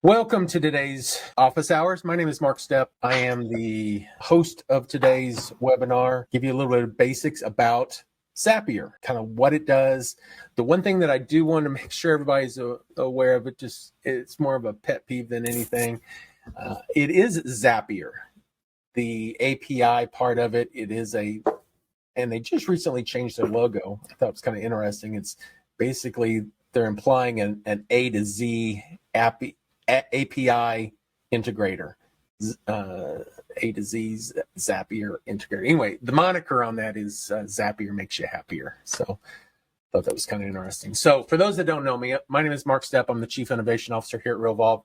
Welcome to today's office hours. My name is Mark Stepp. I am the host of today's webinar. Give you a little bit of basics about Zapier, kind of what it does. The one thing that I do want to make sure everybody's aware of, it's more of a pet peeve than anything. It is Zapier. The API part of it, and they just recently changed their logo. I thought it was kind of interesting. It's basically, they're implying an A to Z API integrator, A to Z Zapier integrator. Anyway, the moniker on that is Zapier makes you happier. So I thought that was kind of interesting. So for those that don't know me, my name is Mark Stepp. I'm the Chief Innovation Officer here at Realvolve,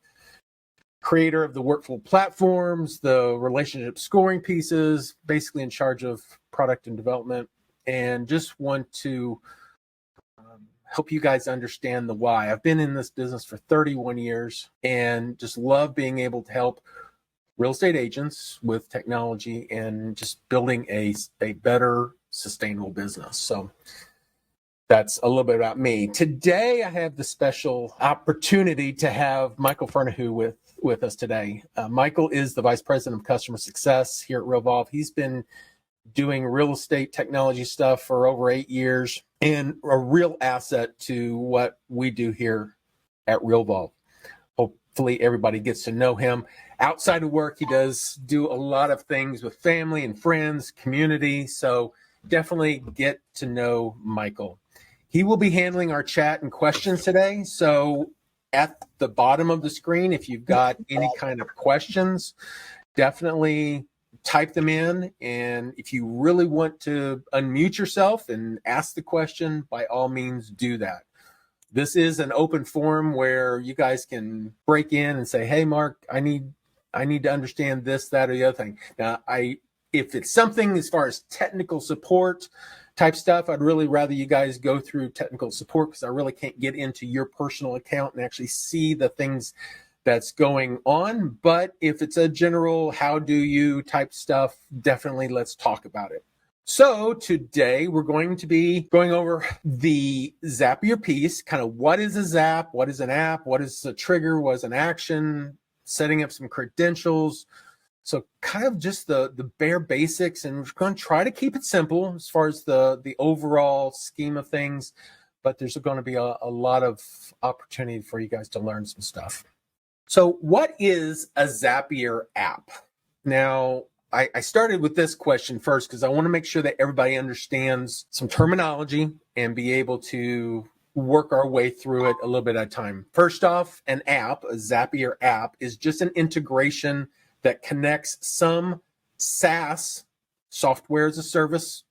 creator of the workflow platforms, the relationship scoring pieces, basically in charge of product and development, and just want to help you guys understand the why. I've been in this business for 31 years and just love being able to help real estate agents with technology and just building a better, sustainable business. So that's a little bit about me. Today, I have the special opportunity to have Michael Fernahue with us today. Michael is the Vice President of Customer Success here at Realvolve. He's been doing real estate technology stuff for over 8 years and a real asset to what we do here at Realvolve. Hopefully everybody gets to know him. Outside of work, he does do a lot of things with family and friends, community. So definitely get to know Michael. He will be handling our chat and questions today. So at the bottom of the screen, if you've got any kind of questions, definitely type them in. And if you really want to unmute yourself and ask the question, by all means do that. This is an open forum where you guys can break in and say, hey, Mark, I need to understand this, that, or the other thing. Now, if it's something as far as technical support type stuff, I'd really rather you guys go through technical support because I really can't get into your personal account and actually see the things that's going on. But if it's a general how do you type stuff, definitely let's talk about it. So today we're going to be going over the Zapier piece, kind of what is a Zap, what is an app, what is a trigger, what is an action, setting up some credentials. So kind of just the bare basics, and we're going to try to keep it simple as far as the overall scheme of things, but there's going to be a lot of opportunity for you guys to learn some stuff. So what is a Zapier app? Now, I started with this question first because I want to make sure that everybody understands some terminology and be able to work our way through it a little bit at a time. First off, an app, a Zapier app, is just an integration that connects some SaaS, software as a service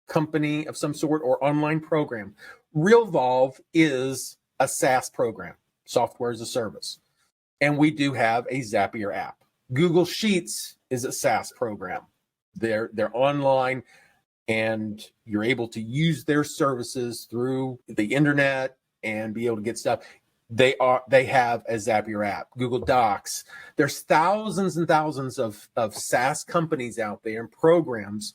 company of some sort, or online program. Realvolve is a SaaS program, software as a service. And we do have a Zapier app. Google Sheets is a SaaS program. They're online, and you're able to use their services through the internet and be able to get stuff. They have a Zapier app. Google Docs. There's thousands and thousands of SaaS companies out there and programs,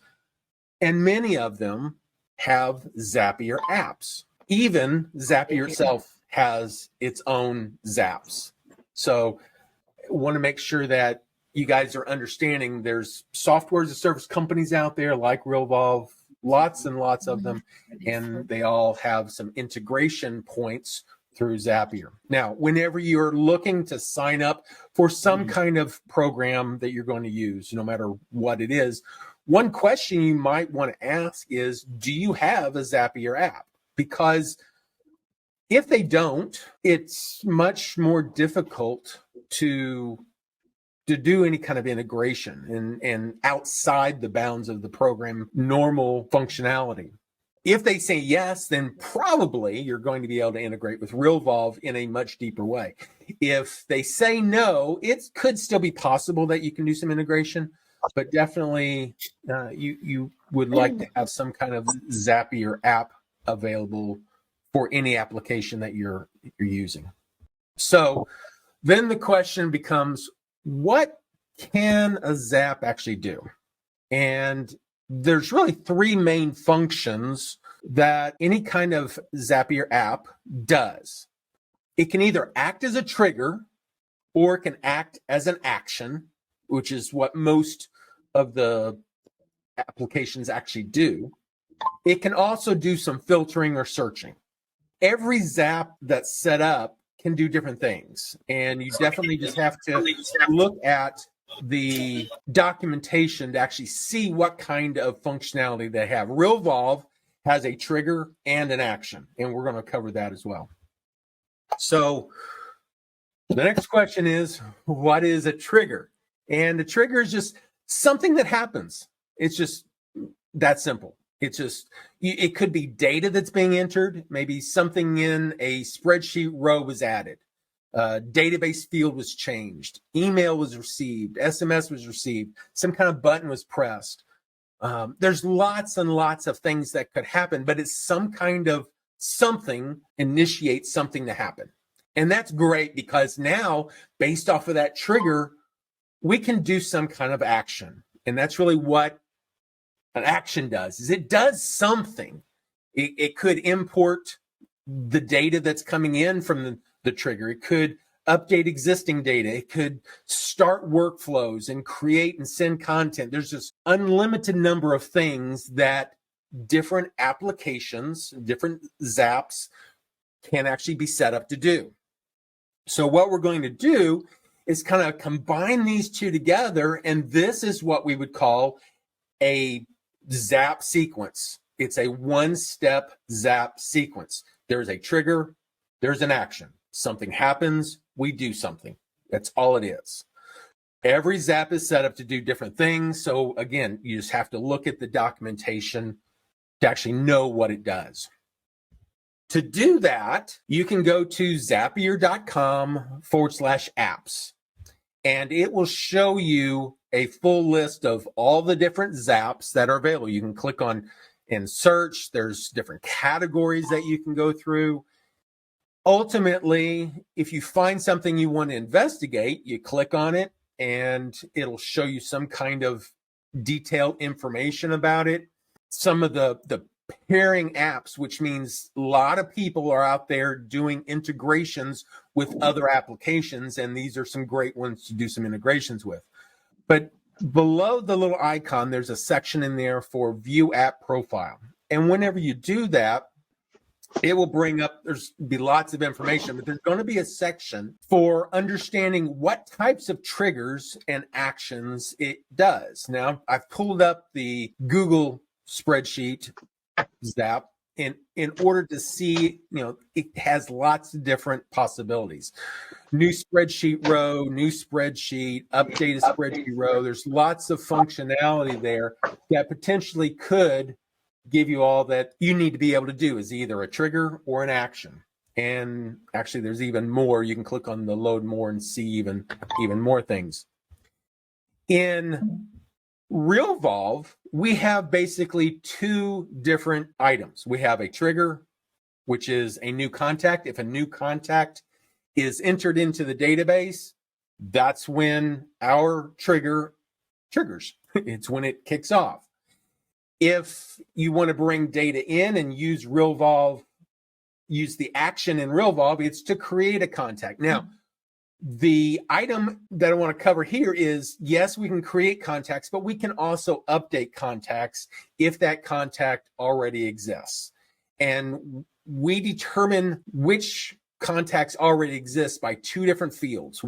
and many of them have Zapier apps. Even Zapier itself has its own Zaps. So I want to make sure that you guys are understanding there's software as a service companies out there like Realvolve, lots and lots of them, and they all have some integration points through Zapier. Now, whenever you're looking to sign up for some kind of program that you're going to use, no matter what it is, one question you might want to ask is, do you have a Zapier app? Because if they don't, it's much more difficult to do any kind of integration and outside the bounds of the program normal functionality. If they say yes, then probably you're going to be able to integrate with Realvolve in a much deeper way. If they say no, it could still be possible that you can do some integration, but definitely you would like to have some kind of Zapier app available for any application that you're using. So then the question becomes, what can a Zap actually do? And there's really three main functions that any kind of Zapier app does. It can either act as a trigger, or it can act as an action, which is what most of the applications actually do. It can also do some filtering or searching. Every Zap that's set up can do different things, and you definitely just have to look at the documentation to actually see what kind of functionality they have. Realvolve has a trigger and an action, and we're going to cover that as well. So the next question is, what is a trigger? And a trigger is just something that happens. It's just that simple. It's just, it could be data that's being entered. Maybe something in a spreadsheet row was added. Database field was changed. Email was received. SMS was received. Some kind of button was pressed. There's lots and lots of things that could happen, but it's some kind of something initiates something to happen. And that's great because now, based off of that trigger, we can do some kind of action. And that's really what an action does, is it does something. It could import the data that's coming in from the trigger. It could update existing data. It could start workflows and create and send content. There's just unlimited number of things that different applications, different Zaps can actually be set up to do. So what we're going to do is kind of combine these two together, and this is what we would call a Zap sequence. It's a one-step Zap sequence. There's a trigger, there's an action. Something happens, we do something. That's all it is. Every Zap is set up to do different things. So again, you just have to look at the documentation to actually know what it does. To do that, you can go to zapier.com/apps, and it will show you a full list of all the different Zaps that are available. You can click on and search. There's different categories that you can go through. Ultimately, if you find something you want to investigate, you click on it and it'll show you some kind of detailed information about it. Some of the pairing apps, which means a lot of people are out there doing integrations with other applications, and these are some great ones to do some integrations with. But below the little icon, there's a section in there for View App Profile. And whenever you do that, it will bring up, there's be lots of information, but there's going to be a section for understanding what types of triggers and actions it does. Now, I've pulled up the Google spreadsheet Zap in order to see, it has lots of different possibilities. New spreadsheet row, new spreadsheet, update a spreadsheet row. There's lots of functionality there that potentially could give you all that you need to be able to do is either a trigger or an action. And actually, there's even more. You can click on the load more and see even more things. In Realvolve, we have basically two different items. We have a trigger, which is a new contact. If a new contact is entered into the database, that's when our trigger triggers. It's when it kicks off. If you want to bring data in and use Realvolve, use the action in Realvolve, it's to create a contact. Now, the item that I want to cover here is, yes, we can create contacts, but we can also update contacts if that contact already exists. And we determine which contacts already exist by two different fields.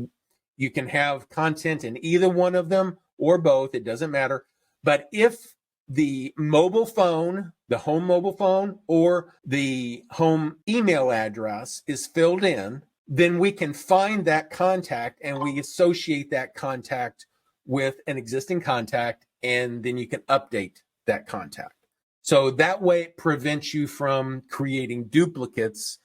You can have content in either one of them or both, it doesn't matter. But if the mobile phone, the home mobile phone, or the home email address is filled in, then we can find that contact and we associate that contact with an existing contact, and then you can update that contact. So that way it prevents you from creating duplicates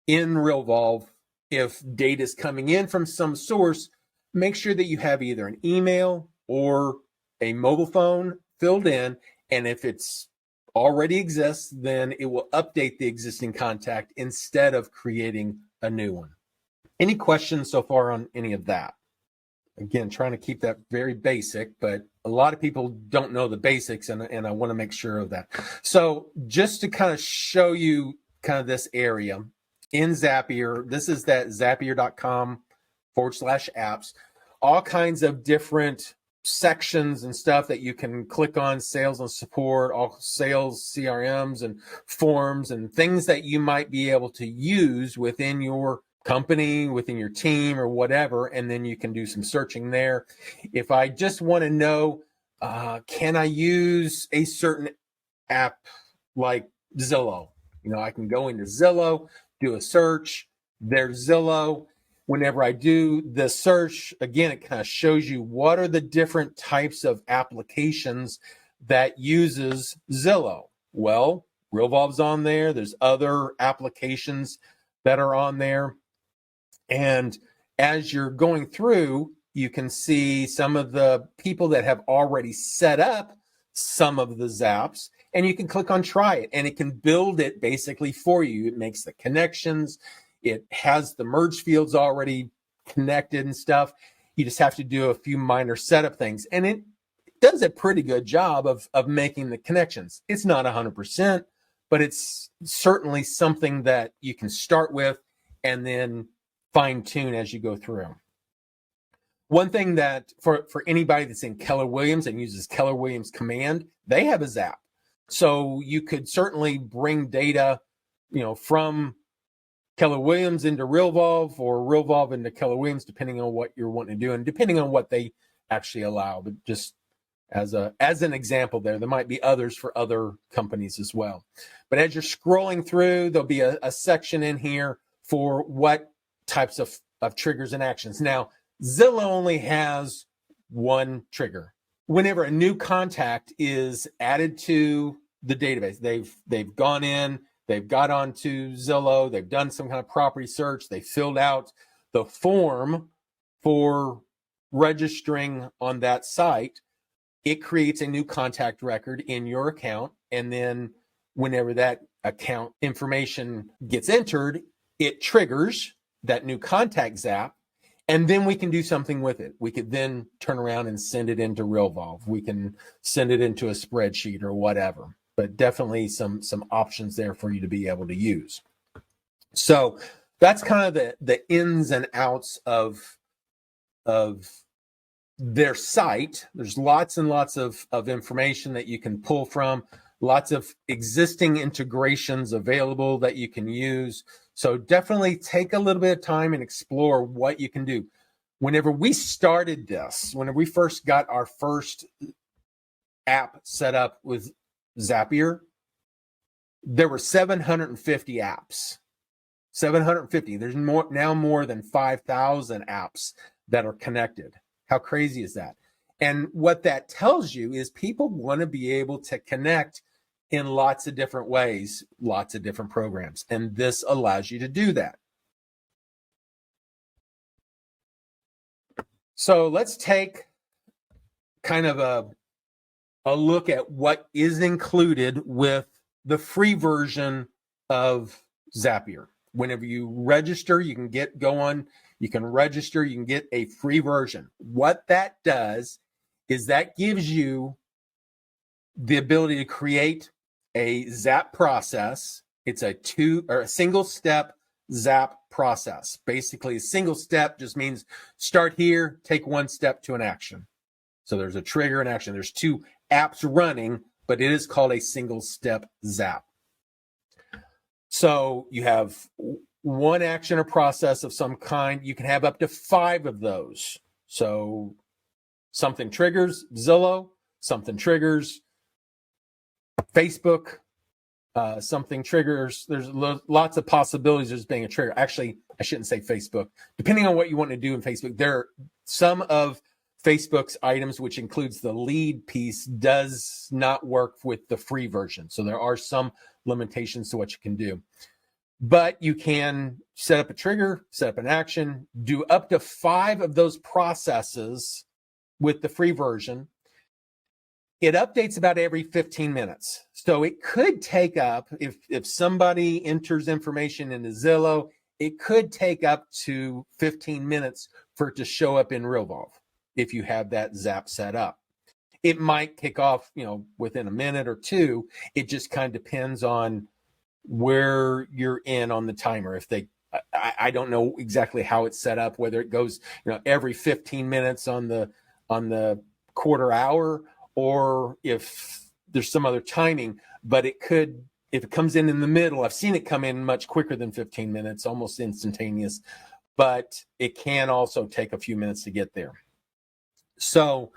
in Realvolve. If data is coming in from some source, make sure that you have either an email or a mobile phone filled in, and if it's already exists, then it will update the existing contact instead of creating a new one. Any questions so far on any of that? Again, trying to keep that very basic, but a lot of people don't know the basics, and I want to make sure of that. So just to kind of show you kind of this area in Zapier, this is that zapier.com /apps, all kinds of different sections and stuff that you can click on, sales and support, all sales CRMs and forms and things that you might be able to use within your company, within your team or whatever. And then you can do some searching there. If I just want to know, can I use a certain app like Zillow? I can go into Zillow, do a search. There's Zillow. Whenever I do the search, again, it kind of shows you what are the different types of applications that uses Zillow. Well, Realvolve's on there. There's other applications that are on there. And as you're going through, you can see some of the people that have already set up some of the Zaps, and you can click on try it, and it can build it basically for you. It makes the connections. It has the merge fields already connected and stuff. You just have to do a few minor setup things. And it does a pretty good job of making the connections. It's not 100%, but it's certainly something that you can start with and then fine tune as you go through. One thing that for anybody that's in Keller Williams and uses Keller Williams Command, they have a Zap. So you could certainly bring data, from Keller Williams into Realvolve or Realvolve into Keller Williams, depending on what you're wanting to do and depending on what they actually allow. But just as an example there might be others for other companies as well. But as you're scrolling through, there'll be a section in here for what types of triggers and actions. Now, Zillow only has one trigger. Whenever a new contact is added to the database, they've gone in, they've got onto Zillow, they've done some kind of property search, they filled out the form for registering on that site, it creates a new contact record in your account. And then whenever that account information gets entered, it triggers that new contact Zap, and then we can do something with it. We could then turn around and send it into Realvolve. We can send it into a spreadsheet or whatever. But definitely some options there for you to be able to use. So that's kind of the ins and outs of their site. There's lots and lots of information that you can pull from, lots of existing integrations available that you can use. So definitely take a little bit of time and explore what you can do. Whenever we started this, whenever we first got our first app set up with Zapier, there were 750 apps. 750. There's more than 5,000 apps that are connected. How crazy is that? And what that tells you is people want to be able to connect in lots of different ways, lots of different programs. And this allows you to do that. So let's take kind of a look at what is included with the free version of Zapier. Whenever you register, you can register, you can get a free version. What that does is that gives you the ability to create a Zap process. It's a single step Zap process. Basically, a single step just means start here, take one step to an action. So there's a trigger and action. There's two apps running, but it is called a single step Zap. So you have one action or process of some kind. You can have up to 5 of those. So something triggers Zillow, something triggers Facebook, something triggers. There's lots of possibilities as being a trigger. Actually, I shouldn't say Facebook. Depending on what you want to do in Facebook, there are some of Facebook's items, which includes the lead piece, does not work with the free version. So there are some limitations to what you can do. But you can set up a trigger, set up an action, do up to 5 of those processes with the free version. It updates about every 15 minutes. So it could take up, if somebody enters information into Zillow, it could take up to 15 minutes for it to show up in Realvolve if you have that Zap set up. It might kick off, within a minute or two. It just kind of depends on where you're in on the timer. If they I don't know exactly how it's set up, whether it goes, every 15 minutes on the quarter hour, or if there's some other timing, but it could, if it comes in the middle, I've seen it come in much quicker than 15 minutes, almost instantaneous, but it can also take a few minutes to get there. So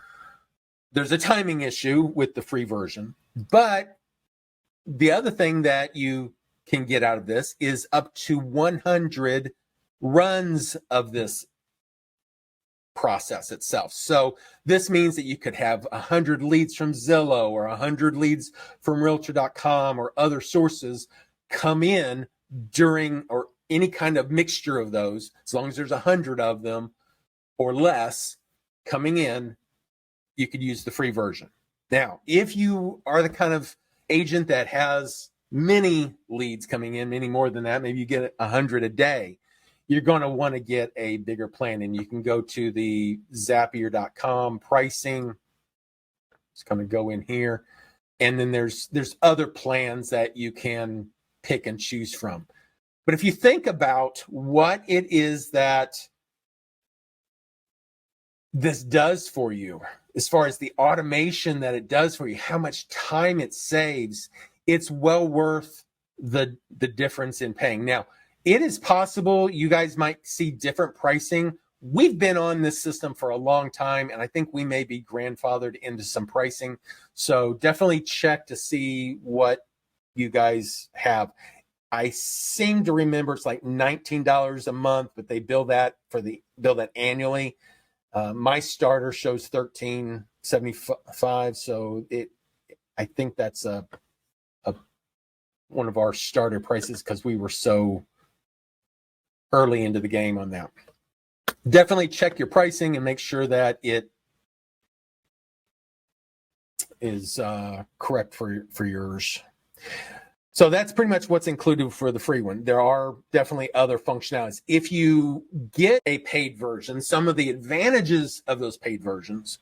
there's a timing issue with the free version, but the other thing that you can get out of this is up to 100 runs of this process itself. So this means that you could have 100 leads from Zillow or 100 leads from Realtor.com or other sources come in during, or any kind of mixture of those, as long as there's 100 of them or less coming in, you could use the free version. Now, if you are the kind of agent that has many leads coming in, many more than that, maybe you get 100 a day, you're going to want to get a bigger plan. And you can go to the Zapier.com pricing. Just going to go in here. And then there's other plans that you can pick and choose from. But if you think about what it is that this does for you, as far as the automation that it does for you, how much time it saves, it's well worth the difference in paying. Now, it is possible you guys might see different pricing. We've been on this system for a long time, and I think we may be grandfathered into some pricing. So definitely check to see what you guys have. I seem to remember it's like $19 a month, but they bill that annually. My starter shows $13.75, so I think that's one of our starter prices because we were so early into the game on that. Definitely check your pricing and make sure that it is correct for yours. So that's pretty much what's included for the free one. There are definitely other functionalities. If you get a paid version, some of the advantages of those paid versions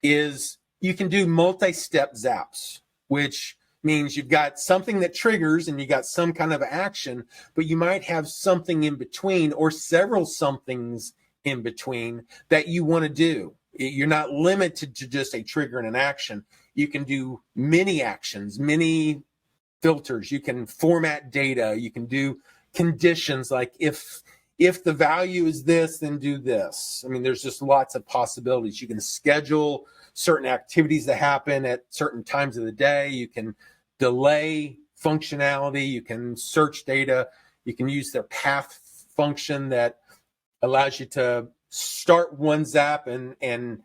is you can do multi-step zaps, which means you've got something that triggers and you got some kind of action, but you might have something in between or several somethings in between that you want to do. You're not limited to just a trigger and an action. You can do many actions, many filters. You can format data. You can do conditions like if the value is this, then do this. I mean, there's just lots of possibilities. You can schedule certain activities that happen at certain times of the day. You can delay functionality. You can search data. You can use their path function that allows you to start one zap and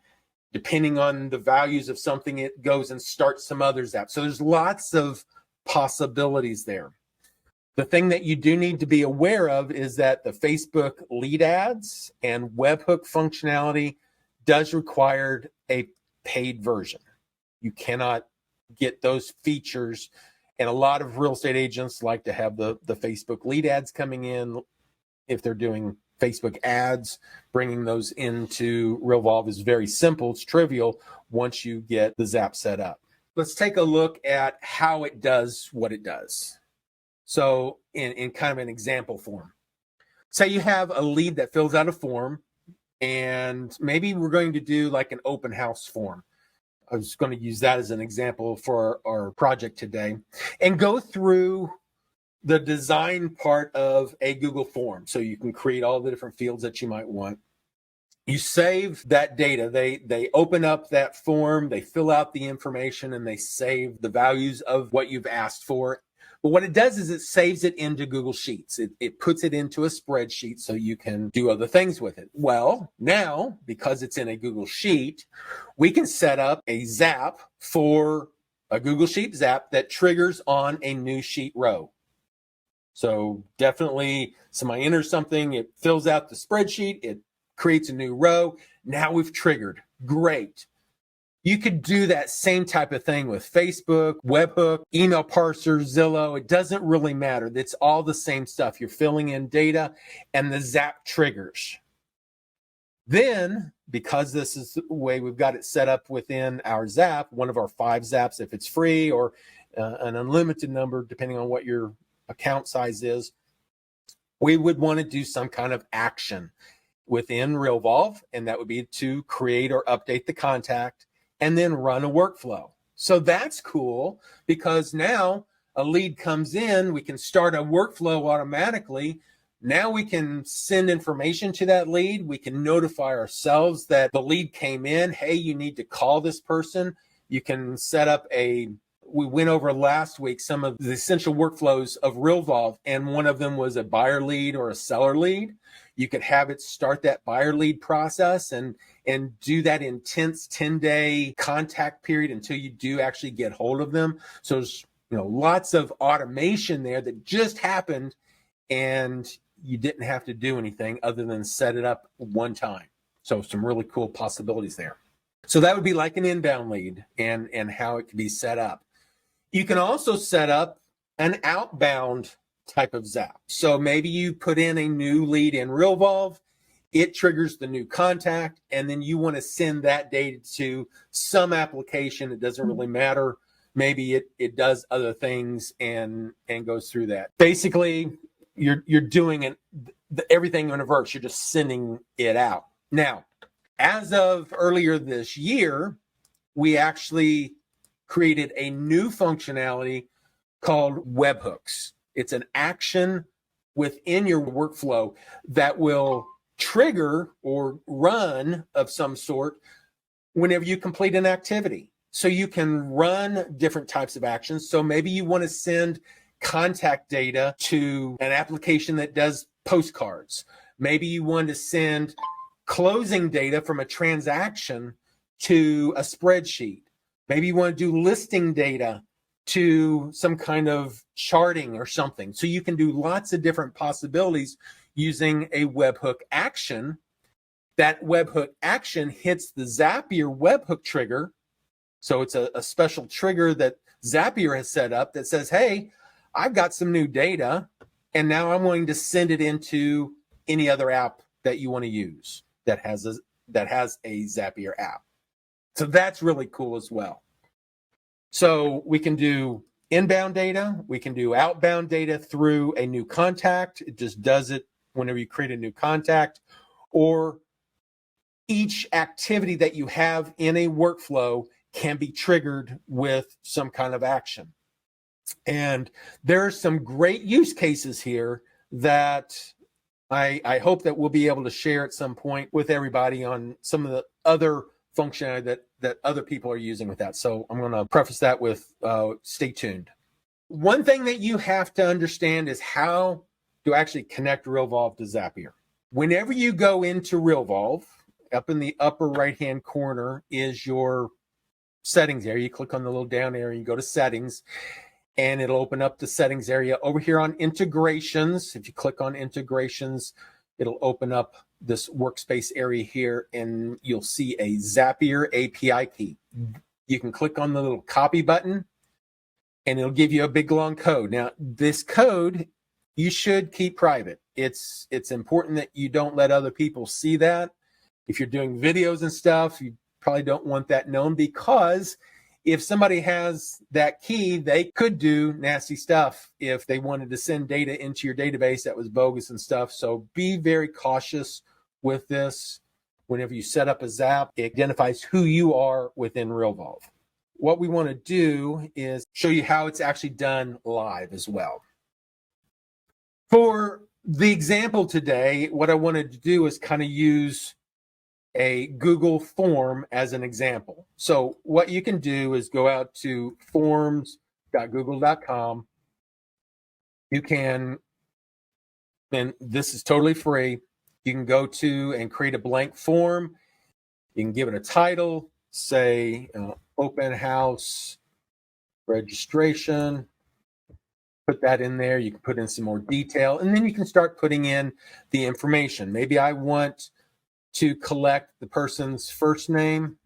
depending on the values of something, it goes and starts some other zap. So there's lots of possibilities there. The thing that you do need to be aware of is that the Facebook lead ads and webhook functionality does require a paid version. You cannot get those features, and a lot of real estate agents like to have the Facebook lead ads coming in. If they're doing Facebook ads, bringing those into Realvolve is very simple. It's trivial once you get the Zap set up. Let's take a look at how it does what it does. So in kind of an example form, say you have a lead that fills out a form, and maybe we're going to do like an open house form. I was going to use that as an example for our project today and go through the design part of a Google form. So you can create all the different fields that you might want. You save that data. They open up that form, they fill out the information, and they save the values of what you've asked for. But what it does is it saves it into Google Sheets. It puts it into a spreadsheet so you can do other things with it. Well, now, because it's in a Google Sheet, we can set up a Zap for a Google Sheet Zap that triggers on a new sheet row. So definitely, I enter something, it fills out the spreadsheet, it creates a new row. Now we've triggered. Great. You could do that same type of thing with Facebook, webhook, email parser, Zillow. It doesn't really matter. It's all the same stuff. You're filling in data and the Zap triggers. Then, because this is the way we've got it set up within our Zap, one of our 5 Zaps, if it's free, or an unlimited number, depending on what your account size is, we would want to do some kind of action within Realvolve, and that would be to create or update the contact and then run a workflow. So that's cool because now a lead comes in, we can start a workflow automatically. Now we can send information to that lead. We can notify ourselves that the lead came in. Hey, you need to call this person. You can set up we went over last week some of the essential workflows of Realvolve, and one of them was a buyer lead or a seller lead. You could have it start that buyer lead process and do that intense 10-day contact period until you do actually get hold of them. So there's lots of automation there that just happened, and you didn't have to do anything other than set it up one time. So some really cool possibilities there. So that would be like an inbound lead and how it can be set up. You can also set up an outbound type of zap. So maybe you put in a new lead in Realvolve, it triggers the new contact, and then you want to send that data to some application. It doesn't really matter. Maybe it does other things and goes through that. Basically, you're doing everything in reverse. You're just sending it out. Now, as of earlier this year, we actually created a new functionality called webhooks. It's an action within your workflow that will trigger or run of some sort whenever you complete an activity. So you can run different types of actions. So maybe you want to send contact data to an application that does postcards. Maybe you want to send closing data from a transaction to a spreadsheet. Maybe you want to do listing data to some kind of charting or something. So you can do lots of different possibilities using a webhook action. That webhook action hits the Zapier webhook trigger. So it's a special trigger that Zapier has set up that says, hey, I've got some new data, and now I'm going to send it into any other app that you want to use that has a Zapier app. So that's really cool as well. So we can do inbound data. We can do outbound data through a new contact. It just does it whenever you create a new contact, or each activity that you have in a workflow can be triggered with some kind of action. And there are some great use cases here that I hope that we'll be able to share at some point with everybody on some of the other functionality that other people are using with that. So I'm going to preface that with stay tuned. One thing that you have to understand is how to actually connect Realvolve to Zapier. Whenever you go into Realvolve, up in the upper right-hand corner is your settings area. You click on the little down area, you go to settings, and it'll open up the settings area. Over here on integrations, if you click on integrations, it'll open up this workspace area here, and you'll see a Zapier API key. You can click on the little copy button, and it'll give you a big long code. Now, this code you should keep private. It's important that you don't let other people see that. If you're doing videos and stuff, you probably don't want that known, because if somebody has that key, they could do nasty stuff if they wanted to send data into your database that was bogus and stuff. So be very cautious with this. Whenever you set up a Zap, it identifies who you are within Realvolve. What we want to do is show you how it's actually done live as well. For the example today, what I wanted to do is kind of use a Google form as an example. So what you can do is go out to forms.google.com. You can, and this is totally free, you can go to and create a blank form. You can give it a title, say open house registration. Put that in there. You can put in some more detail, and then you can start putting in the information. Maybe I want to collect the person's first name,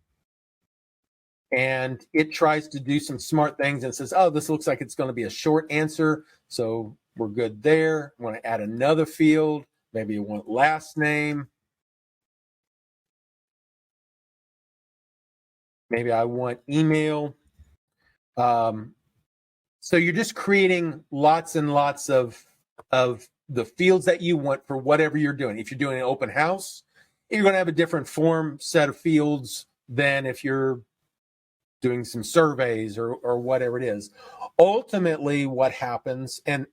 and it tries to do some smart things and says, oh, this looks like it's going to be a short answer, so we're good there. I want to add another field. Maybe you want last name. Maybe I want email. So you're just creating lots and lots of the fields that you want for whatever you're doing. If you're doing an open house, you're going to have a different form set of fields than if you're doing some surveys or whatever it is. Ultimately, what happens, and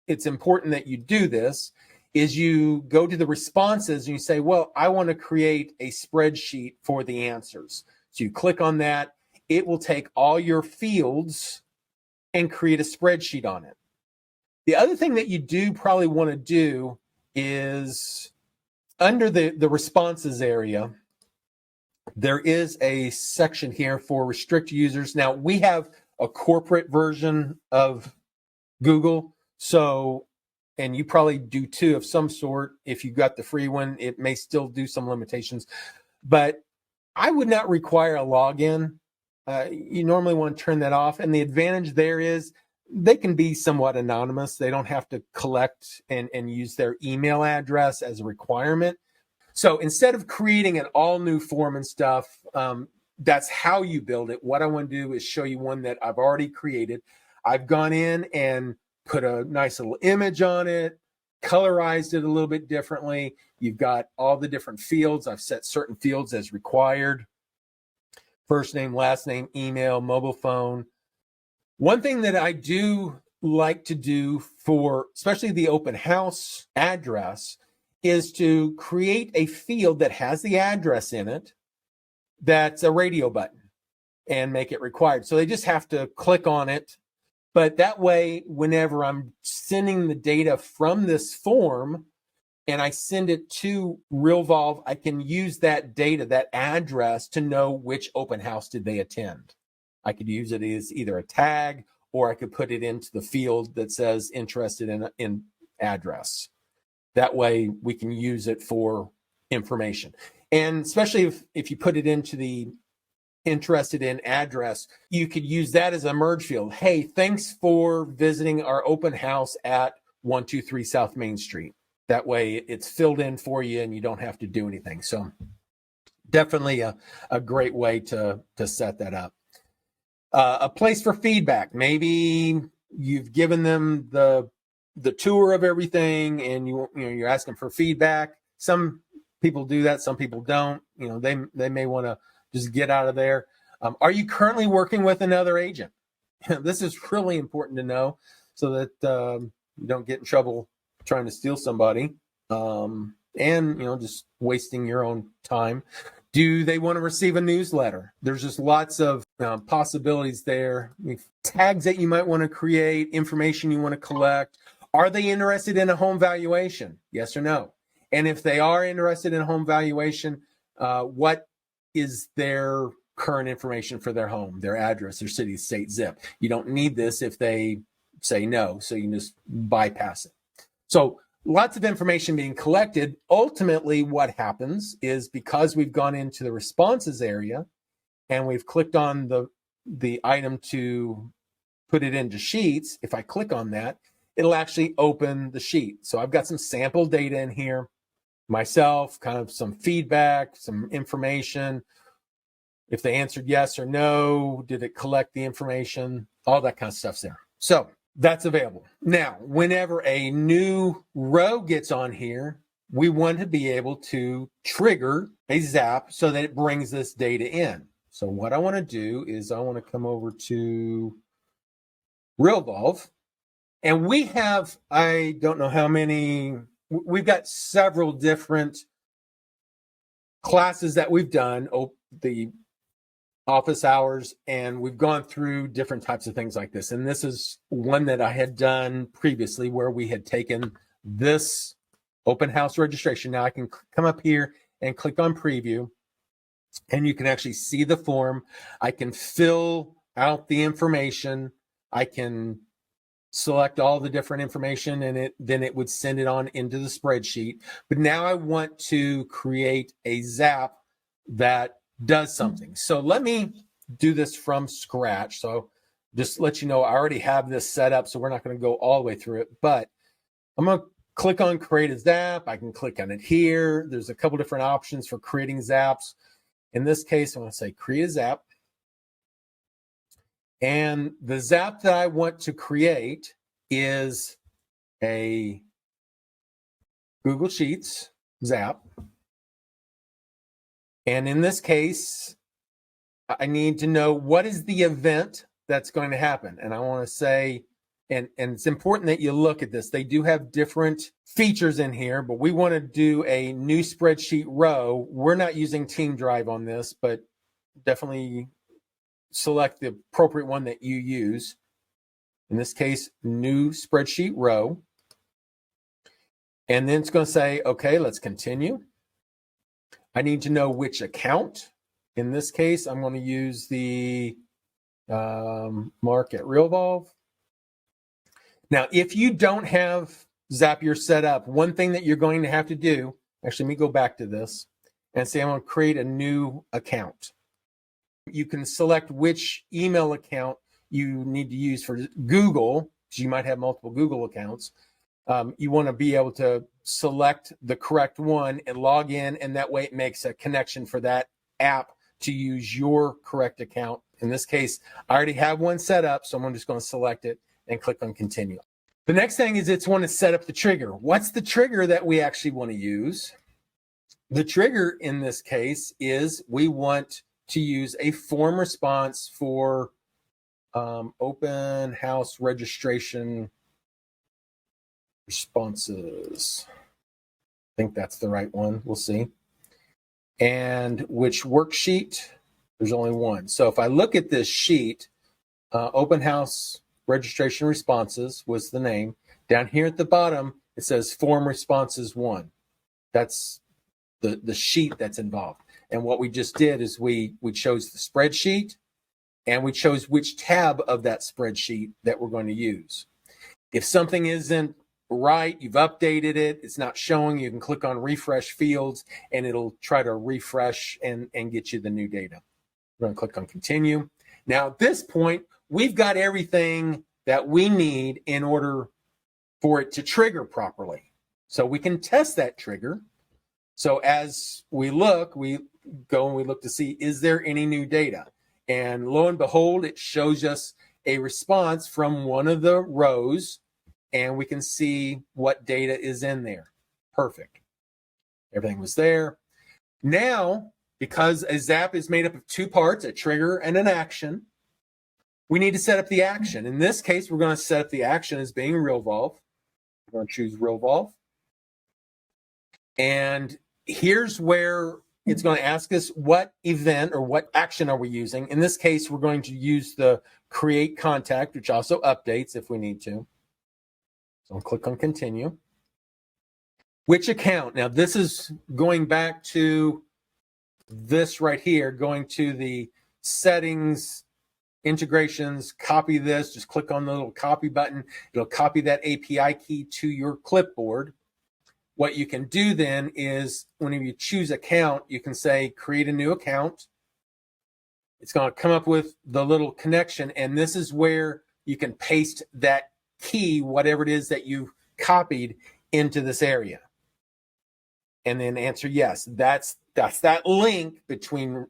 it's important that you do this, is you go to the responses and you say, well, I want to create a spreadsheet for the answers. So you click on that. It will take all your fields and create a spreadsheet on it. The other thing that you do probably want to do is under the responses area, there is a section here for restrict users. Now, we have a corporate version of Google, so, and you probably do too of some sort. If you got the free one, it may still do some limitations, but I would not require a login. You normally want to turn that off, and the advantage there is they can be somewhat anonymous. They don't have to collect and use their email address as a requirement. So instead of creating an all new form and stuff, that's how you build it. What I want to do is show you one that I've already created. I've gone in and put a nice little image on it, colorized it a little bit differently. You've got all the different fields. I've set certain fields as required. First name, last name, email, mobile phone. One thing that I do like to do for especially the open house address is to create a field that has the address in it that's a radio button and make it required. So they just have to click on it. But that way, whenever I'm sending the data from this form and I send it to Realvolve, I can use that data, that address, to know which open house did they attend. I could use it as either a tag, or I could put it into the field that says interested in address. That way we can use it for information. And especially if you put it into the interested in address, you could use that as a merge field. Hey, thanks for visiting our open house at 123 South Main Street. That way it's filled in for you and you don't have to do anything. So definitely a great way to set that up. A place for feedback. Maybe you've given them the tour of everything and you're asking for feedback. Some people do that, some people don't. They may want to just get out of there. Are you currently working with another agent? This is really important to know so that you don't get in trouble trying to steal somebody and just wasting your own time. Do they want to receive a newsletter? There's just lots of possibilities there. Tags that you might want to create, information you want to collect. Are they interested in a home valuation? Yes or no? And if they are interested in a home valuation, what is their current information for their home, their address, their city, state, zip? You don't need this if they say no, so you can just bypass it. So lots of information being collected. Ultimately, what happens is because we've gone into the responses area and we've clicked on the item to put it into sheets, if I click on that, it'll actually open the sheet. So I've got some sample data in here, myself, kind of some feedback, some information. If they answered yes or no, did it collect the information? All that kind of stuff's there. So that's available. Now, whenever a new row gets on here, we want to be able to trigger a zap so that it brings this data in. So what I want to do is I want to come over to Realvolve. And we have, I don't know how many, we've got several different classes that we've done, the office hours, and we've gone through different types of things like this. And this is one that I had done previously where we had taken this open house registration. Now I can come up here and click on preview, and you can actually see the form. I can fill out the information. I can select all the different information and then it would send it on into the spreadsheet. But now I want to create a zap that does something. So let me do this from scratch. So just let you know, I already have this set up, so we're not going to go all the way through it, but I'm going to click on create a zap. I can click on it here. There's a couple different options for creating zaps. In this case, I'm going to say create a zap. And the zap that I want to create is a Google Sheets Zap. And in this case, I need to know what is the event that's going to happen. And I want to say, and it's important that you look at this. They do have different features in here, but we want to do a new spreadsheet row. We're not using Team Drive on this, but definitely select the appropriate one that you use. In this case, new spreadsheet row. And then it's going to say, okay, let's continue. I need to know which account. In this case, I'm going to use the mark at Realvolve. Now, if you don't have Zapier set up, one thing that you're going to have to do, actually, let me go back to this and say I'm going to create a new account. You can select which email account you need to use for Google, because you might have multiple Google accounts. You want to be able to select the correct one and log in, and that way it makes a connection for that app to use your correct account. In this case, I already have one set up, so I'm just going to select it and click on continue. The next thing is it's want to set up the trigger. What's the trigger that we actually want to use? The trigger in this case is we want to use a form response for open house registration responses. I think that's the right one. We'll see. And which worksheet? There's only one. So if I look at this sheet, open house registration responses was the name. Down here at the bottom, it says form responses 1. That's the sheet that's involved. And what we just did is we chose the spreadsheet, and we chose which tab of that spreadsheet that we're going to use. If something isn't right, you've updated it, it's not showing, you can click on refresh fields and it'll try to refresh and get you the new data. We're going to click on continue. Now at this point, we've got everything that we need in order for it to trigger properly. So we can test that trigger. So as we look, we go and we look to see, is there any new data? And lo and behold, it shows us a response from one of the rows, and we can see what data is in there. Perfect. Everything was there. Now, because a Zap is made up of 2 parts, a trigger and an action, we need to set up the action. In this case, we're going to set up the action as being Realvolve. We're going to choose Realvolve. And here's where it's going to ask us what event or what action are we using. In this case, we're going to use the create contact, which also updates if we need to. So I'll click on continue. Which account? Now this is going back to this right here, going to the settings, integrations, copy this, just click on the little copy button. It'll copy that API key to your clipboard. What you can do then is whenever you choose account, you can say create a new account. It's going to come up with the little connection, and this is where you can paste that key, whatever it is that you've copied, into this area. And then answer yes. That's that link between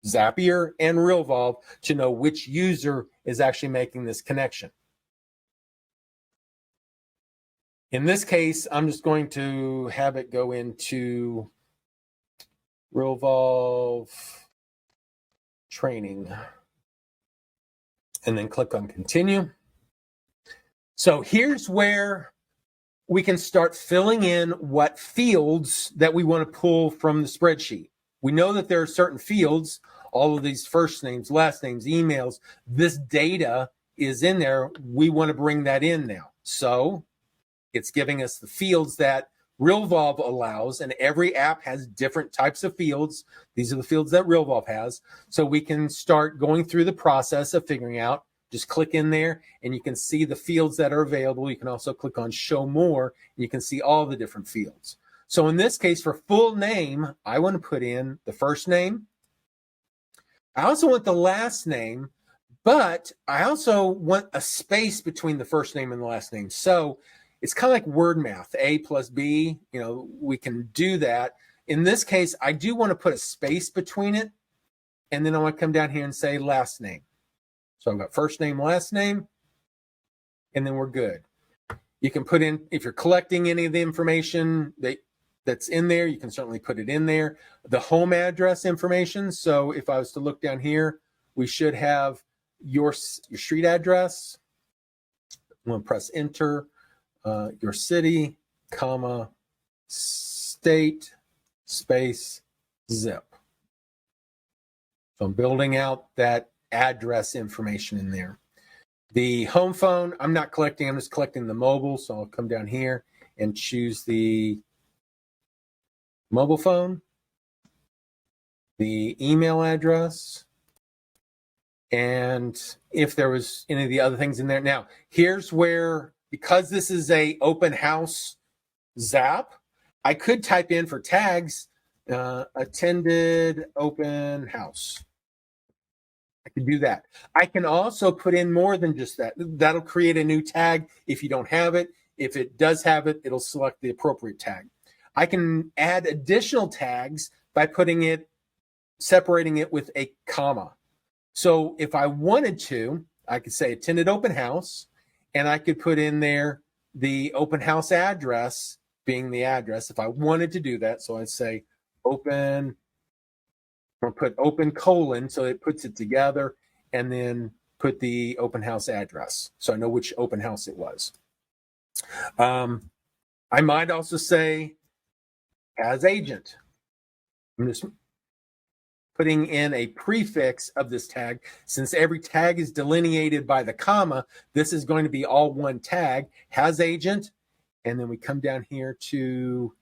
Zapier and Realvolve to know which user is actually making this connection. In this case, I'm just going to have it go into Realvolve training and then click on continue. So here's where we can start filling in what fields that we want to pull from the spreadsheet. We know that there are certain fields, all of these first names, last names, emails, this data is in there. We want to bring that in now. So it's giving us the fields that Realvolve allows, and every app has different types of fields. These are the fields that Realvolve has. So we can start going through the process of figuring out. Just click in there and you can see the fields that are available. You can also click on show more and you can see all the different fields. So in this case, for full name, I want to put in the first name. I also want the last name, but I also want a space between the first name and the last name. So it's kind of like word math, A plus B, we can do that. In this case, I do want to put a space between it. And then I want to come down here and say last name. So I've got first name, last name, and then we're good. You can put in, if you're collecting any of the information that's in there, you can certainly put it in there. The home address information. So if I was to look down here, we should have your street address. I'm going to press enter, your city, comma, state, space, zip. So I'm building out that address information in there. The home phone, I'm not collecting, I'm just collecting the mobile. So I'll come down here and choose the mobile phone, the email address, and if there was any of the other things in there. Now, here's where, because this is a open house Zap, I could type in for tags, attended open house. I can do that. I can also put in more than just that. That'll create a new tag if you don't have it. If it does have it, it'll select the appropriate tag. I can add additional tags by separating it with a comma. So if I wanted to, I could say attended open house, and I could put in there the open house address being the address if I wanted to do that. So I'd say open, I'll put open colon, so it puts it together, and then put the open house address, so I know which open house it was. I might also say as agent. I'm just putting in a prefix of this tag. Since every tag is delineated by the comma, this is going to be all one tag, has agent, and then we come down here to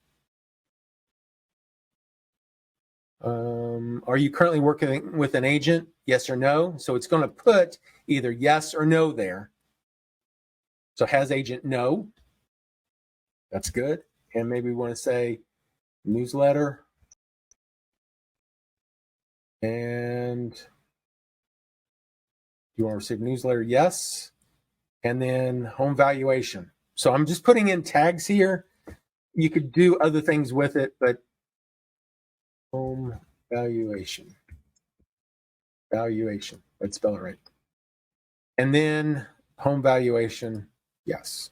are you currently working with an agent? Yes or no. So it's going to put either yes or no there. So has agent no. That's good. And maybe we want to say newsletter. And you want to receive newsletter? Yes. And then home valuation. So I'm just putting in tags here. You could do other things with it, but home valuation. Valuation. Let's spell it right. And then home valuation, yes.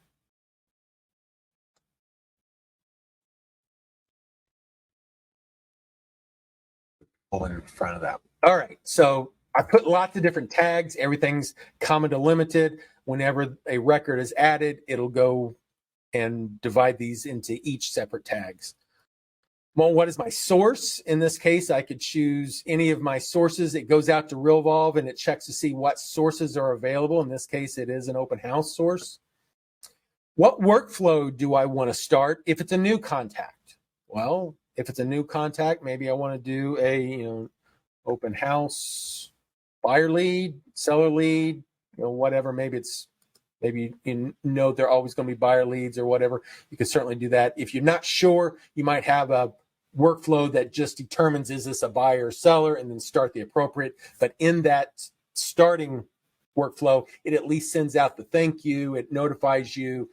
In front of that. All right. So I put lots of different tags. Everything's comma delimited. Whenever a record is added, it'll go and divide these into each separate tags. Well, what is my source? In this case, I could choose any of my sources. It goes out to Realvolve and it checks to see what sources are available. In this case, it is an open house source. What workflow do I want to start if it's a new contact? Well, if it's a new contact, maybe I want to do a open house buyer lead, seller lead, whatever. Maybe they're always going to be buyer leads or whatever. You can certainly do that. If you're not sure, you might have a workflow that just determines, is this a buyer or seller, and then start the appropriate. But in that starting workflow, it at least sends out the thank you. It notifies you,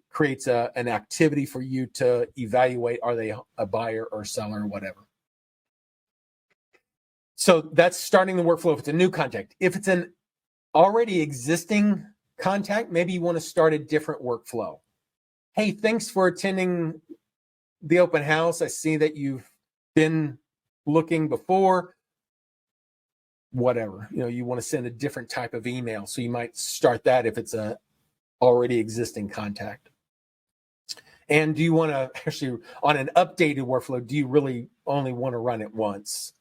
creates an activity for you to evaluate, are they a buyer or seller or whatever. So that's starting the workflow if it's a new contact. If it's an already existing contact, maybe you want to start a different workflow. Hey, thanks for attending the open house. I see that you've been looking before. Whatever, you want to send a different type of email. So you might start that if it's a already existing contact. And do you want to actually, on an updated workflow, do you really only want to run it once?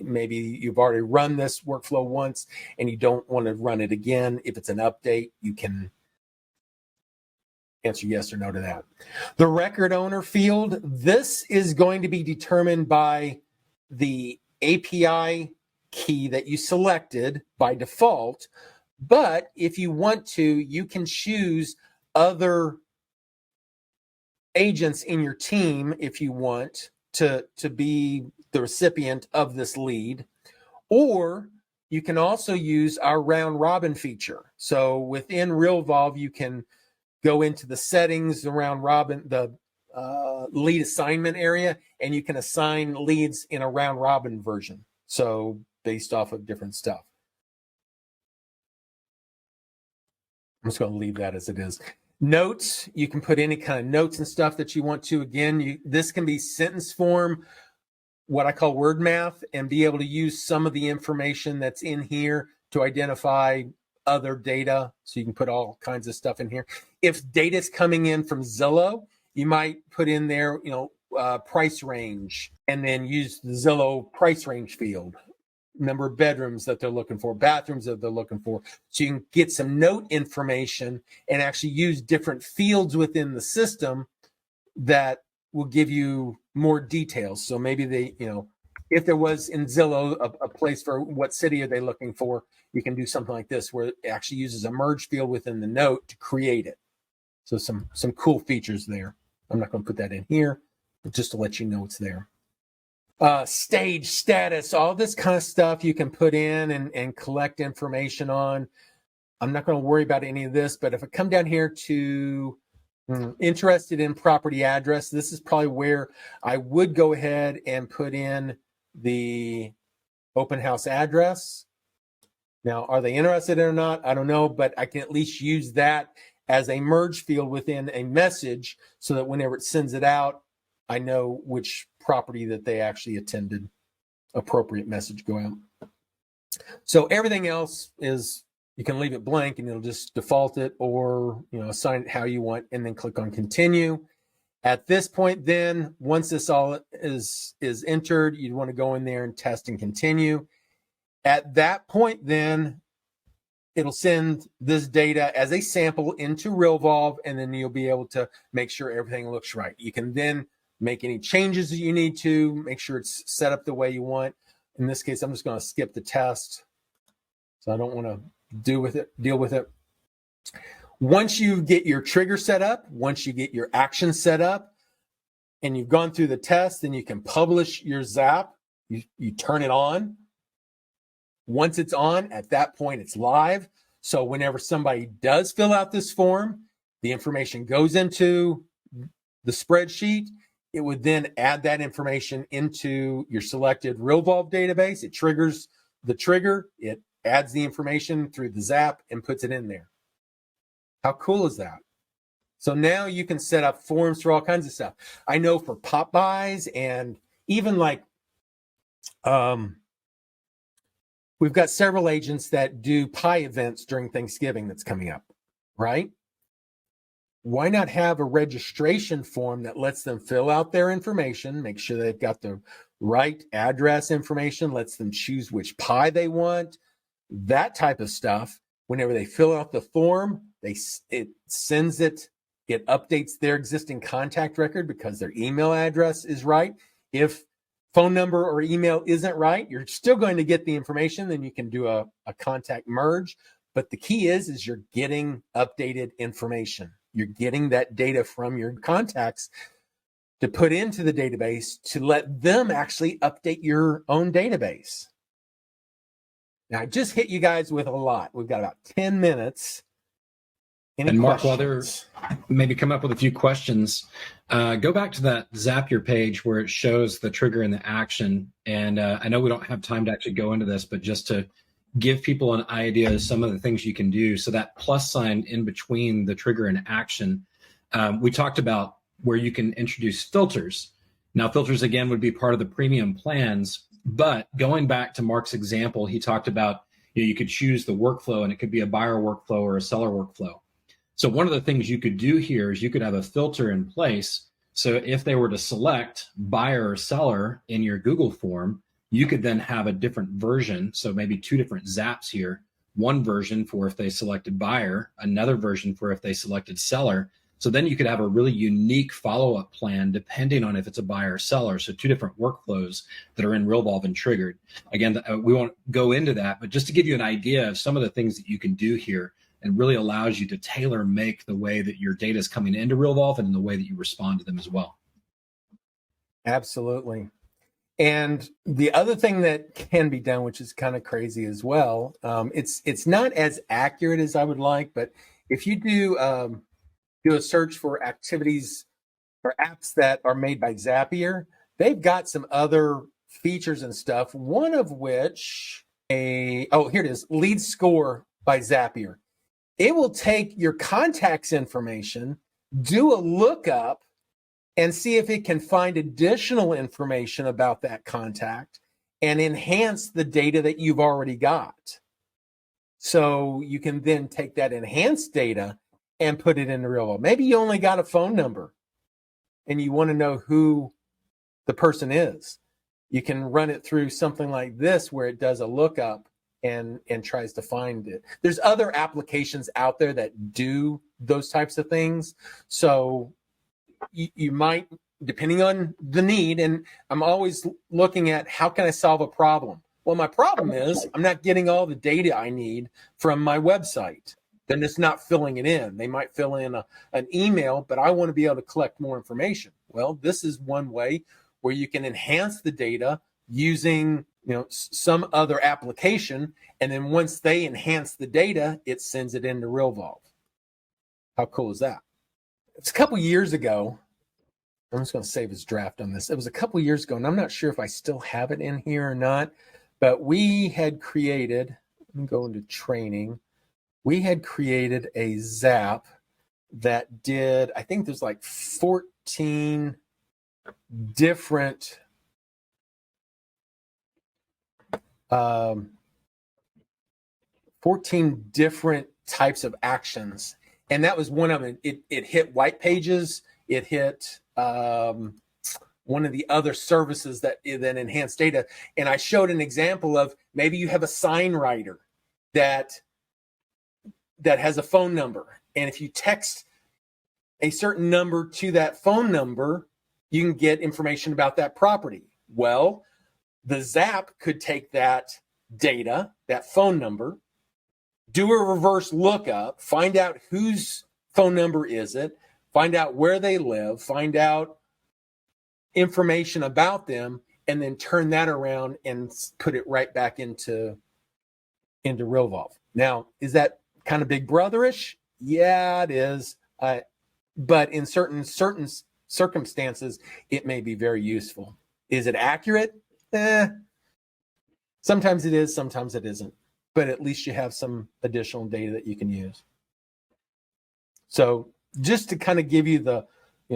Maybe you've already run this workflow once and you don't want to run it again. If it's an update, you can answer yes or no to that. The record owner field, this is going to be determined by the API key that you selected by default. But if you want to, you can choose other agents in your team if you want to be the recipient of this lead, or you can also use our round robin feature. So within Realvolve, you can go into the settings, the round robin, the lead assignment area, and you can assign leads in a round robin version. So based off of different stuff. I'm just going to leave that as it is. Notes, you can put any kind of notes and stuff that you want to. Again, this can be sentence form, what I call word math, and be able to use some of the information that's in here to identify other data. So you can put all kinds of stuff in here. If data is coming in from Zillow, you might put in there, price range, and then use the Zillow price range field, number of bedrooms that they're looking for, bathrooms that they're looking for. So you can get some note information and actually use different fields within the system that will give you more details. So maybe if there was in Zillow a place for what city are they looking for, you can do something like this where it actually uses a merge field within the note to create it. So some cool features there. I'm not going to put that in here, but just to let you know it's there. Stage status, all this kind of stuff you can put in and collect information on. I'm not going to worry about any of this, but if I come down here to interested in property address, this is probably where I would go ahead and put in the open house address. Now, are they interested in it or not? I don't know, but I can at least use that as a merge field within a message so that whenever it sends it out, I know which property that they actually attended. Appropriate message go out. So everything else is, you can leave it blank and it'll just default it, or assign it how you want, and then click on continue. At this point, then once this all is entered, you'd want to go in there and test and continue. At that point, then it'll send this data as a sample into Realvolve, and then you'll be able to make sure everything looks right. You can then make any changes that you need to, make sure it's set up the way you want. In this case, I'm just going to skip the test, so I don't want to deal with it. Once you get your trigger set up, once you get your action set up, and you've gone through the test, then you can publish your Zap. You turn it on. Once it's on, at that point, it's live. So whenever somebody does fill out this form, the information goes into the spreadsheet. It would then add that information into your selected Realvolve database. It triggers the trigger. It adds the information through the Zap and puts it in there. How cool is that? So now you can set up forms for all kinds of stuff. I know for pop buys, and even like, we've got several agents that do pie events during Thanksgiving that's coming up, right? Why not have a registration form that lets them fill out their information, make sure they've got the right address information, lets them choose which pie they want, that type of stuff. Whenever they fill out the form, it sends it, it updates their existing contact record because their email address is right. If phone number or email isn't right, you're still going to get the information. Then you can do a contact merge. But the key is you're getting updated information. You're getting that data from your contacts to put into the database to let them actually update your own database. Now, I just hit you guys with a lot. We've got about 10 minutes. Any Mark, questions? while they're maybe come up with a few questions, go back to that Zapier page where it shows the trigger and the action. And I know we don't have time to actually go into this, but just to give people an idea of some of the things you can do. So that plus sign in between the trigger and action, we talked about where you can introduce filters. Now, filters, again, would be part of the premium plans. But going back to Mark's example, he talked about you could choose the workflow, and it could be a buyer workflow or a seller workflow. So one of the things you could do here is you could have a filter in place. So if they were to select buyer or seller in your Google form, you could then have a different version. So maybe two different Zaps here, one version for if they selected buyer, another version for if they selected seller. So then you could have a really unique follow-up plan depending on if it's a buyer or seller. So two different workflows that are in Realvolve and triggered. Again, we won't go into that, but just to give you an idea of some of the things that you can do here, and really allows you to tailor make the way that your data is coming into Realvolve and in the way that you respond to them as well. Absolutely. And the other thing that can be done, which is kind of crazy as well, it's not as accurate as I would like, but if you do a search for activities or apps that are made by Zapier, they've got some other features and stuff, one of which, here it is, Lead Score by Zapier. it will take your contacts information, do a lookup, and see if it can find additional information about that contact and enhance the data that you've already got. So you can then take that enhanced data and put it into Realvolve. Maybe you only got a phone number and you want to know who the person is. You can run it through something like this where it does a lookup and tries to find it. There's other applications out there that do those types of things. So you might, depending on the need, and I'm always looking at how can I solve a problem? Well, my problem is I'm not getting all the data I need from my website. Then it's not filling it in. They might fill in an email, but I want to be able to collect more information. Well, this is one way where you can enhance the data using some other application, and then once they enhance the data, it sends it into Realvolve. How cool is that? It's a couple years ago. I'm just going to save his draft on this. It was a couple years ago, and I'm not sure if I still have it in here or not, but we had created, let me go into training. We had created a Zap that did, I think there's like 14 different types of actions. And that was one of them. It hit white pages. It hit one of the other services that then enhanced data. And I showed an example of maybe you have a sign writer that has a phone number. And if you text a certain number to that phone number, you can get information about that property. Well, the Zap could take that data, that phone number, do a reverse lookup, find out whose phone number is it, find out where they live, find out information about them, and then turn that around and put it right back into Realvolve. Now, is that kind of Big Brotherish? Yeah, it is. But in certain circumstances, it may be very useful. Is it accurate? Sometimes it is, sometimes it isn't. But at least you have some additional data that you can use. So just to kind of give you the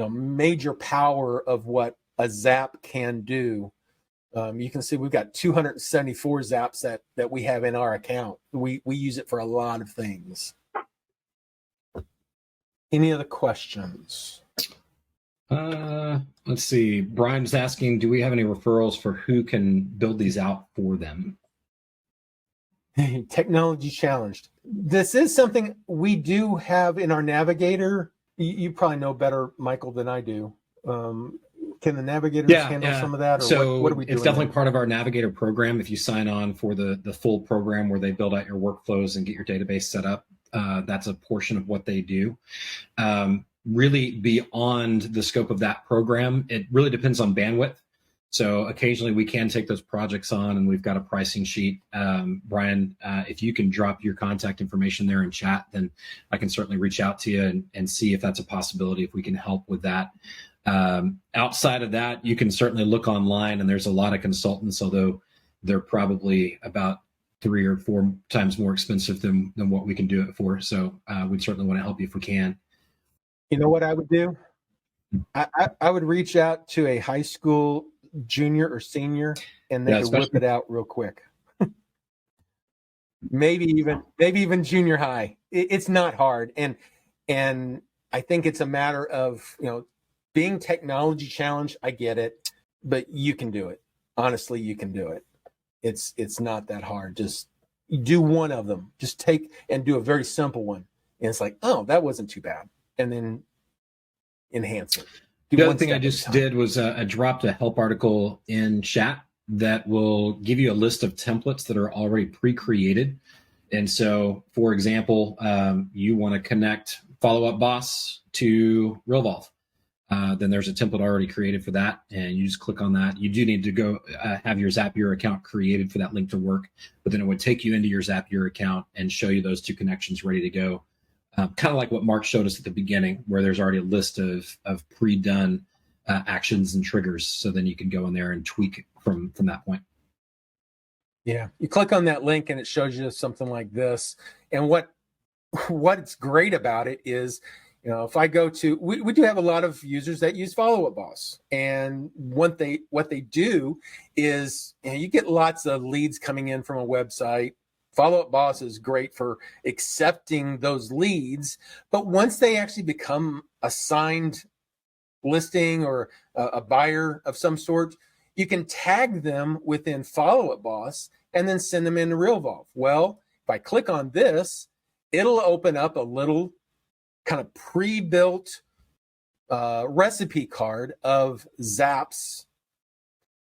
major power of what a Zap can do, you can see we've got 274 Zaps that we have in our account. We use it for a lot of things. Any other questions? Let's see. Brian's asking, do we have any referrals for who can build these out for them? Technology challenged. This is something we do have in our Navigator. You probably know better, Michael, than I do. Can the Navigators handle some of that? Or so what are we doing? It's definitely part of our Navigator program. If you sign on for the full program where they build out your workflows and get your database set up, that's a portion of what they do. Really beyond the scope of that program, it really depends on bandwidth. So occasionally we can take those projects on, and we've got a pricing sheet. Brian, if you can drop your contact information there in chat, then I can certainly reach out to you and see if that's a possibility, if we can help with that. Outside of that, you can certainly look online, and there's a lot of consultants, although they're probably about 3 or 4 times more expensive than what we can do it for. So we'd certainly want to help you if we can. You know what I would do? I would reach out to a high school junior or senior, and they could whip it out real quick. maybe even junior high. It's not hard, and I think it's a matter of being technology challenged. I get it, but you can do it. Honestly, you can do it. It's not that hard. Just do one of them. Just take and do a very simple one, and it's like, oh, that wasn't too bad, and then enhance it. The other thing I just did was I dropped a help article in chat that will give you a list of templates that are already pre-created. And so, for example, you want to connect Follow Up Boss to Realvolve. Then there's a template already created for that, and you just click on that. You do need to go have your Zapier account created for that link to work, but then it would take you into your Zapier account and show you those 2 connections ready to go. Kind of like what Mark showed us at the beginning, where there's already a list of pre-done actions and triggers. So then you can go in there and tweak from that point. Yeah, you click on that link and it shows you something like this. And what what's great about it is, if I go to, we do have a lot of users that use Follow Up Boss, and what they do is, you get lots of leads coming in from a website. Follow Up Boss is great for accepting those leads, but once they actually become a signed listing or a buyer of some sort, you can tag them within Follow Up Boss and then send them into Realvolve. Well, if I click on this, it'll open up a little kind of pre-built recipe card of zaps,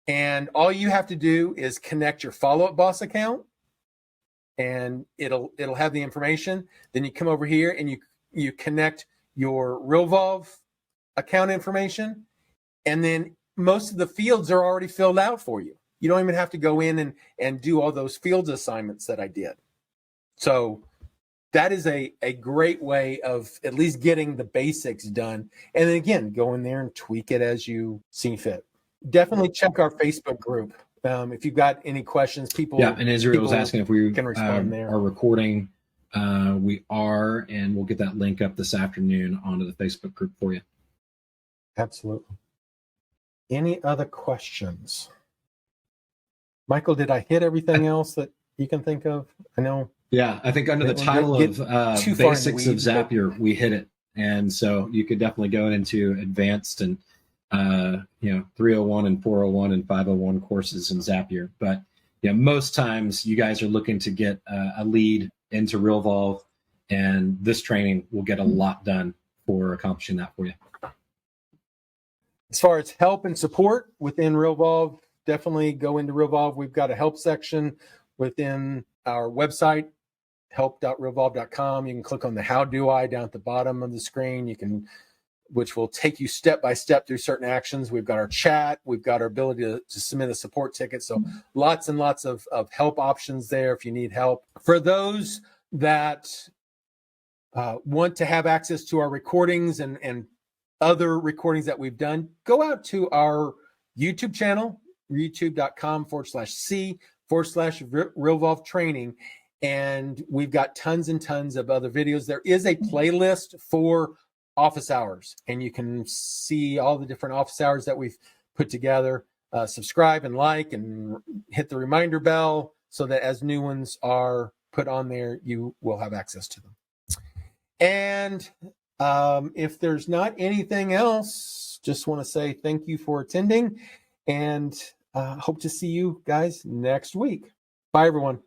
and all you have to do is connect your Follow Up Boss account, and it'll have the information. Then you come over here and you connect your Realvolve account information, and then most of the fields are already filled out for you. You don't even have to go in and do all those fields assignments that I did. So that is a great way of at least getting the basics done. And then again, go in there and tweak it as you see fit. Definitely check our Facebook group. If you've got any questions, people. Yeah, and Israel was asking if we can respond there. Are recording. We are, and we'll get that link up this afternoon onto the Facebook group for you. Absolutely. Any other questions? Michael, did I hit everything else that you can think of? I know. Yeah, I think under the title of Basics of Zapier, we hit it. And so you could definitely go into advanced and 301 and 401 and 501 courses in Zapier. But most times you guys are looking to get a lead into Realvolve, and this training will get a lot done for accomplishing that for you. As far as help and support within Realvolve, definitely go into Realvolve. We've got a help section within our website, help.realvolve.com. You can click on the How Do I down at the bottom of the screen. Which will take you step by step through certain actions. We've got our chat. We've got our ability to submit a support ticket. So lots and lots of help options there if you need help. For those that want to have access to our recordings and other recordings that we've done, go out to our YouTube channel, youtube.com/c/Realvolve training. And we've got tons and tons of other videos. There is a playlist for office hours, and you can see all the different office hours that we've put together. Subscribe and like and hit the reminder bell so that as new ones are put on there, you will have access to them. And if there's not anything else, just want to say thank you for attending, and hope to see you guys next week. Bye, everyone.